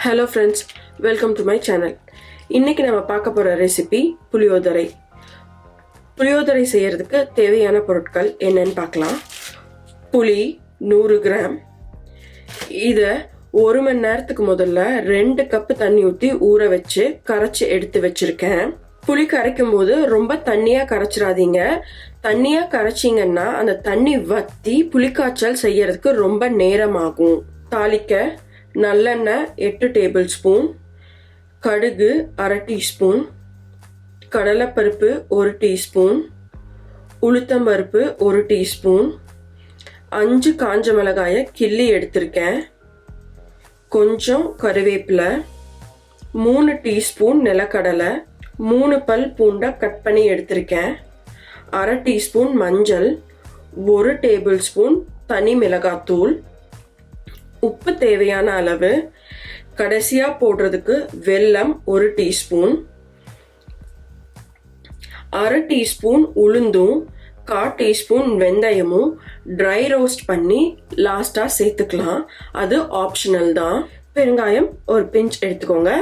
Hello friends, welcome to my channel. இன்னைக்கு நம்ம பார்க்க போற ரெசிபி புளியோதரை. புளியோதரை செய்யறதுக்கு தேவையான பொருட்கள் என்னன்னு பார்க்கலாம். புளி 100 கிராம். இத 1 மணி நேரத்துக்கு முதல்ல 2 கப் தண்ணி ஊத்தி ஊற வச்சு கரைச்சு எடுத்து வச்சிருக்கேன். புளி கரைக்கும் போது ரொம்ப தண்ணியா கரைச்சிடாதீங்க. தண்ணியா கரைச்சிங்கன்னா அந்த தண்ணி வத்தி புளிக்காய்ச்சல் செய்யறதுக்கு ரொம்ப நேரம் ஆகும். தாளிக்க நல்லெண்ணெய் 8 டேபிள் ஸ்பூன், கடுகு 1/2 டீஸ்பூன், கடலைப்பருப்பு 1 டீஸ்பூன், உளுத்தம்பருப்பு 1 டீஸ்பூன், 5 காஞ்ச மிளகாயை கிள்ளி எடுத்திருக்கேன், கொஞ்சம் கருவேப்பிலை, 3 டீஸ்பூன் நிலக்கடலை, 3 பல் பூண்டை கட் பண்ணி எடுத்திருக்கேன், 1/2 டீஸ்பூன் மஞ்சள், 1 டேபிள் ஸ்பூன் தனி மிளகாத்தூள், உப்பு தேவையான அளவு, கடைசியா போடுறதுக்கு வெல்லம் 1 டீஸ்பூன், 1/2 டீஸ்பூன் உளுந்தும் 1/4 டீஸ்பூன் வெந்தயமும் ட்ரை ரோஸ்ட் பண்ணி லாஸ்டா சேர்த்துக்கலாம். அது ஆப்ஷனல் தான். பெருங்காயம் ஒரு பிஞ்ச் எடுத்துக்கோங்க.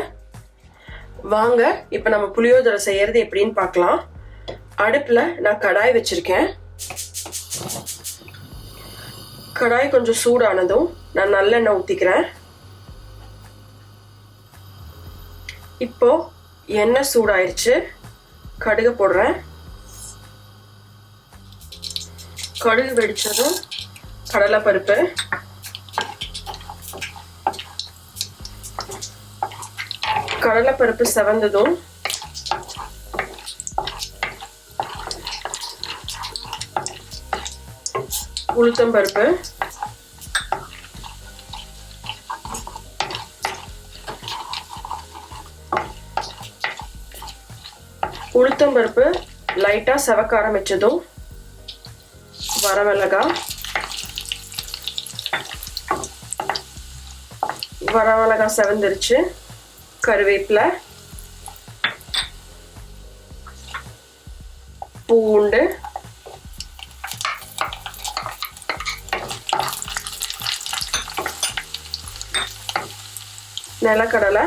வாங்க இப்ப நம்ம புளியோதரை செய்யறது எப்படின்னு பார்க்கலாம். அடுப்புல நான் கடாய் வச்சிருக்கேன். கடாய் கொஞ்சம் சூடானதும் நான் நல்லெண்ணெய் ஊத்திக்கிறேன். இப்போ எண்ணெய் சூடாயிருச்சு. கடுகு போடுறேன். கடுகு வெடிச்சதும் கடலைப்பருப்பு, கடலைப்பருப்பு செவந்ததும் உளுத்தம்பருப்பு, உளுத்தம்பருப்பு லைட்டா செவக்க ஆரம்பிச்சதும் வரமிளகா செவந்துருச்சு. கருவேப்பிலை, பூண்டு, நிலக்கடலை,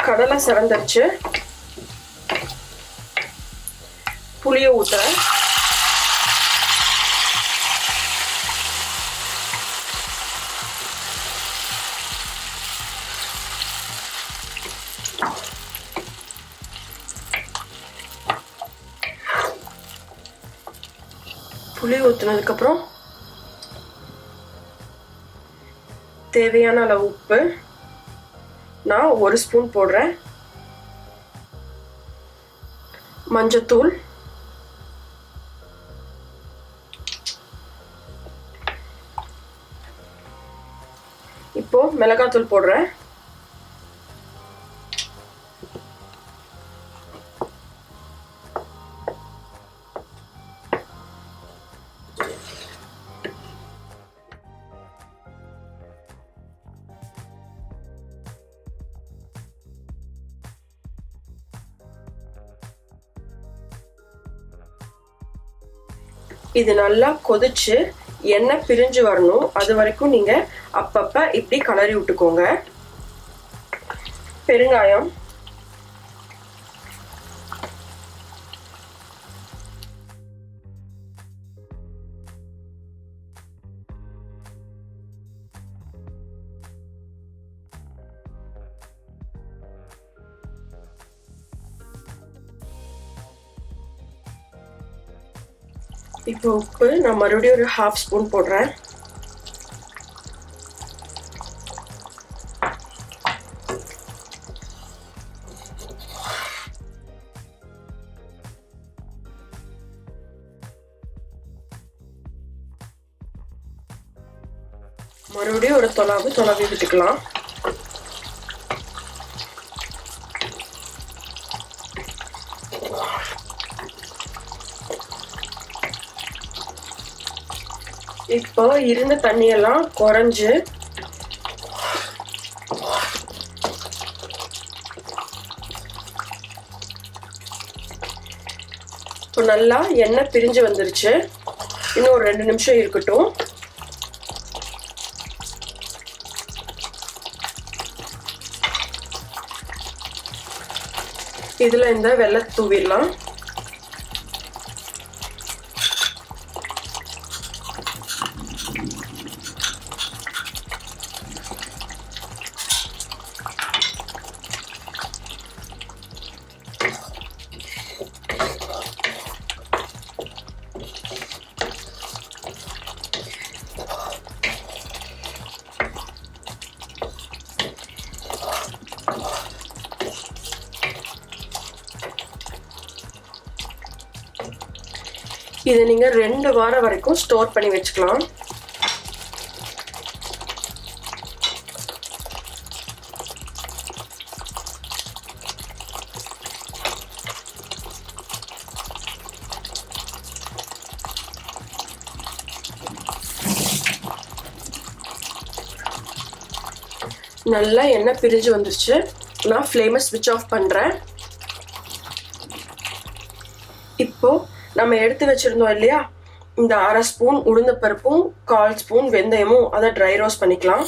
கடலை செவந்துருச்சு. புளியை ஊத்துறேன். புளி ஊத்துனதுக்கு அப்புறம் தேவையான அளவு உப்பு நான் 1 ஸ்பூன் போடுறேன். மஞ்சத்தூள், இப்போ மிளகாத்தூள் போடுறேன். இது நல்லா கொதிச்சு எண்ணெய் பிரிஞ்சு வரணும். அது வரைக்கும் நீங்க அப்பப்ப இப்படி கலரி விட்டுக்கோங்க. பெருங்காயம், இப்போ உப்பு நான் மறுபடியும் ஒரு 1/2 ஸ்பூன் போடுறேன். மறுபடியும் ஒரு தொலாவி விட்டுக்கலாம். இப்போ இருந்த தண்ணியெல்லாம் குறைஞ்சு இப்போ நல்லா எண்ணெய் பிரிஞ்சு வந்துருச்சு. இன்னும் ஒரு 2 நிமிஷம் இருக்கட்டும். இதில் இந்த வெல்லம் தூவிடலாம். இதை நீங்கள் 2 வாரம் வரைக்கும் ஸ்டோர் பண்ணி வச்சுக்கலாம். நல்லா எண்ணெய் பிரிஞ்சு வந்துருச்சு. நான் ஃப்ளேமை ஸ்விட்ச் ஆஃப் பண்ணுறேன். இப்போ நம்ம எடுத்து வச்சிருந்தோம் இல்லையா, இந்த 1/2 ஸ்பூன் உளுந்த பருப்பும் 1/4 ஸ்பூன் வெந்தயமும் அதை ட்ரை ரோஸ்ட் பண்ணிக்கலாம்.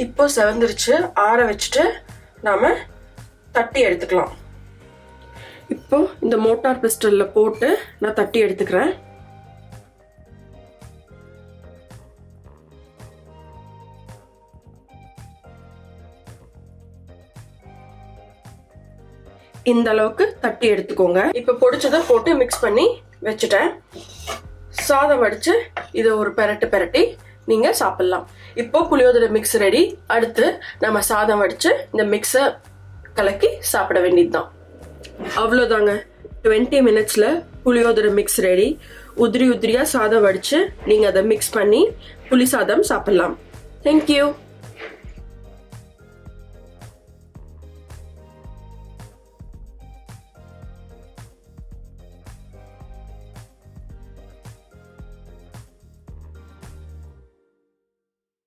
இப்போ செவந்துருச்சு. ஆற வச்சுட்டு நாம தட்டி எடுத்துக்கலாம். இப்போ இந்த மோட்டார் பிஸ்டல்ல போட்டு நான் தட்டி எடுத்துக்கிறேன். இந்த அளவுக்கு தட்டி எடுத்துக்கோங்க. இப்போ பொடிச்சதை போட்டு மிக்ஸ் பண்ணி வச்சுட்டேன். சாதம் வடிச்சு இதை ஒரு பெரட்டி நீங்க சாப்பிடலாம். இப்போ புளியோதரை மிக்ஸ் ரெடி. அடுத்து நம்ம சாதம் வடிச்சு இந்த மிக்ஸை கலக்கி சாப்பிட வேண்டியதுதான். அவ்வளோதாங்க. 20 மினிட்ஸ்ல புளியோதரை மிக்ஸ் ரெடி. உதிரியா சாதம் வடிச்சு நீங்க அதை மிக்ஸ் பண்ணி புளி சாதம் சாப்பிடலாம். தேங்க்யூ.